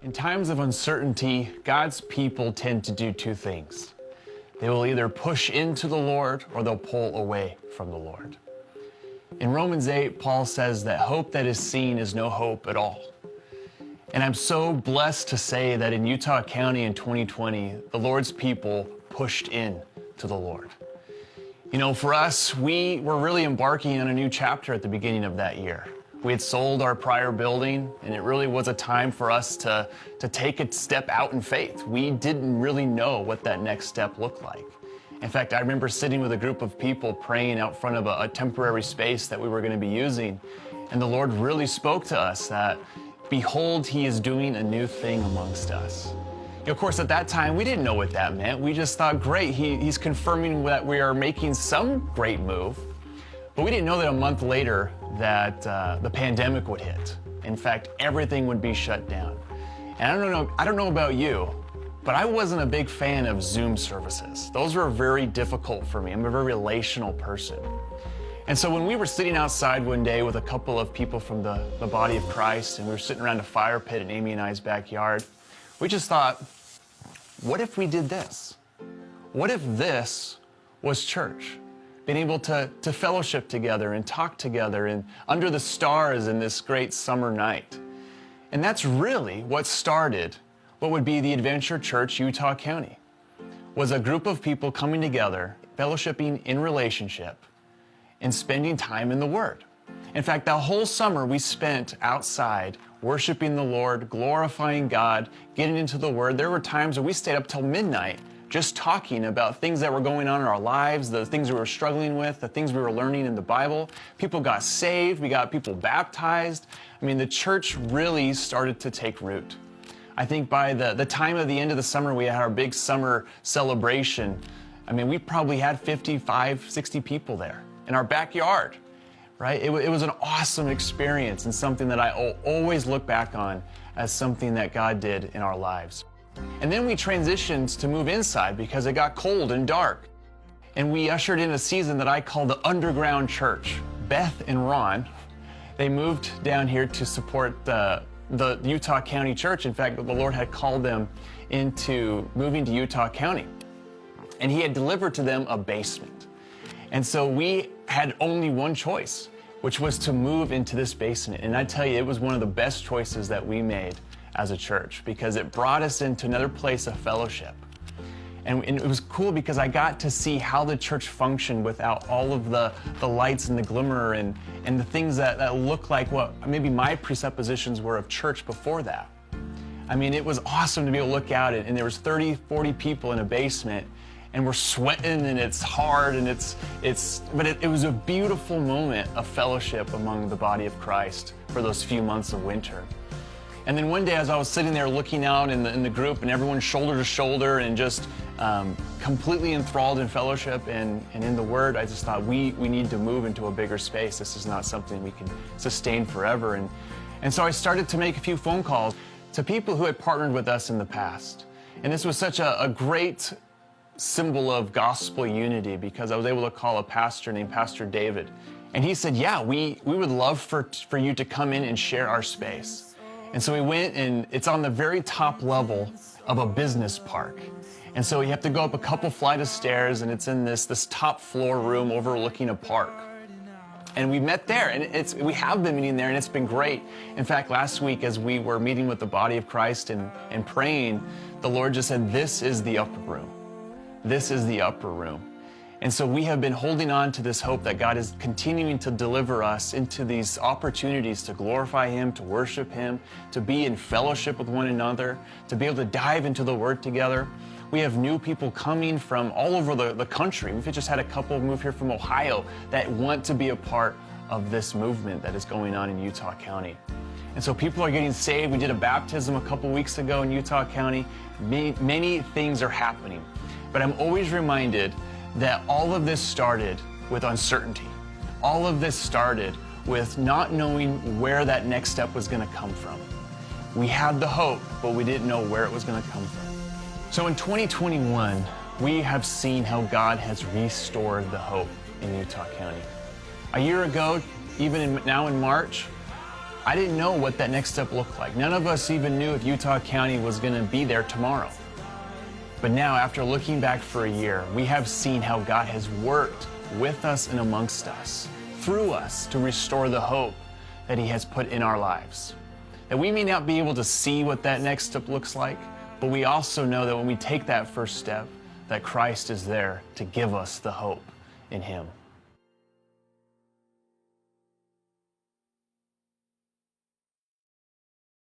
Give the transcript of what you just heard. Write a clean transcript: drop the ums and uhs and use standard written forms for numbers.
In times of uncertainty, God's people tend to do two things. They will either push into the Lord or they'll pull away from the Lord. In Romans 8, Paul says that hope that is seen is no hope at all. And I'm so blessed to say that in Utah County in 2020, the Lord's people pushed in to the Lord. You know, for us, we were really embarking on a new chapter at the beginning of that year. We had sold our prior building, and it really was a time for us to take a step out in faith. We didn't really know what that next step looked like. In fact, I remember sitting with a group of people praying out front of a temporary space that we were going to be using, and the Lord really spoke to us that, behold, he is doing a new thing amongst us. Of course, at that time, we didn't know what that meant. We just thought, great, he's confirming that we are making some great move. But we didn't know that a month later that the pandemic would hit. In fact, everything would be shut down. And I don't know about you, but I wasn't a big fan of Zoom services. Those were very difficult for me. I'm a very relational person. And so when we were sitting outside one day with a couple of people from the body of Christ, and we were sitting around a fire pit in Amy and I's backyard, we just thought, what if we did this? What if this was church? Being able to fellowship together and talk together and under the stars in this great summer night. And that's really what started what would be the Adventure Church Utah County, was a group of people coming together, fellowshipping in relationship, and spending time in the Word. In fact, that whole summer we spent outside worshiping the Lord, glorifying God, getting into the Word. There were times where we stayed up till midnight just talking about things that were going on in our lives, the things we were struggling with, the things we were learning in the Bible. People got saved, we got people baptized. I mean, the church really started to take root. I think by the time of the end of the summer, we had our big summer celebration. I mean, we probably had 55, 60 people there in our backyard, right? It was an awesome experience and something that I always look back on as something that God did in our lives. And then we transitioned to move inside because it got cold and dark. And we ushered in a season that I call the underground church. Beth and Ron, they moved down here to support the Utah County Church. In fact, the Lord had called them into moving to Utah County. And he had delivered to them a basement. And so we had only one choice, which was to move into this basement. And I tell you, it was one of the best choices that we made as a church, because it brought us into another place of fellowship. And it was cool because I got to see how the church functioned without all of the lights and the glimmer and the things that look like what maybe my presuppositions were of church before that. I mean, it was awesome to be able to look out and there was 30, 40 people in a basement, and we're sweating and it's hard and but it was a beautiful moment of fellowship among the body of Christ for those few months of winter. And then one day as I was sitting there looking out in the group and everyone shoulder to shoulder and just completely enthralled in fellowship and in the Word, I just thought we need to move into a bigger space. This is not something we can sustain forever. And so I started to make a few phone calls to people who had partnered with us in the past. And this was such a great symbol of gospel unity because I was able to call a pastor named Pastor David. And he said, yeah, we would love for you to come in and share our space. And so we went, and it's on the very top level of a business park. And so you have to go up a couple flight of stairs, and it's in this top floor room overlooking a park. And we met there, and we have been meeting there, and it's been great. In fact, last week as we were meeting with the body of Christ and praying, the Lord just said, this is the upper room. This is the upper room. And so we have been holding on to this hope that God is continuing to deliver us into these opportunities to glorify Him, to worship Him, to be in fellowship with one another, to be able to dive into the Word together. We have new people coming from all over the country. We've just had a couple move here from Ohio that want to be a part of this movement that is going on in Utah County. And so people are getting saved. We did a baptism a couple weeks ago in Utah County. Many things are happening. But I'm always reminded that all of this started with uncertainty. All of this started with not knowing where that next step was going to come from. We had the hope, but we didn't know where it was going to come from. So in 2021, we have seen how God has restored the hope in Utah County. A year ago, now in March, I didn't know what that next step looked like. None of us even knew if Utah County was going to be there tomorrow. But now, after looking back for a year, we have seen how God has worked with us and amongst us, through us, to restore the hope that He has put in our lives. That we may not be able to see what that next step looks like, but we also know that when we take that first step, that Christ is there to give us the hope in Him.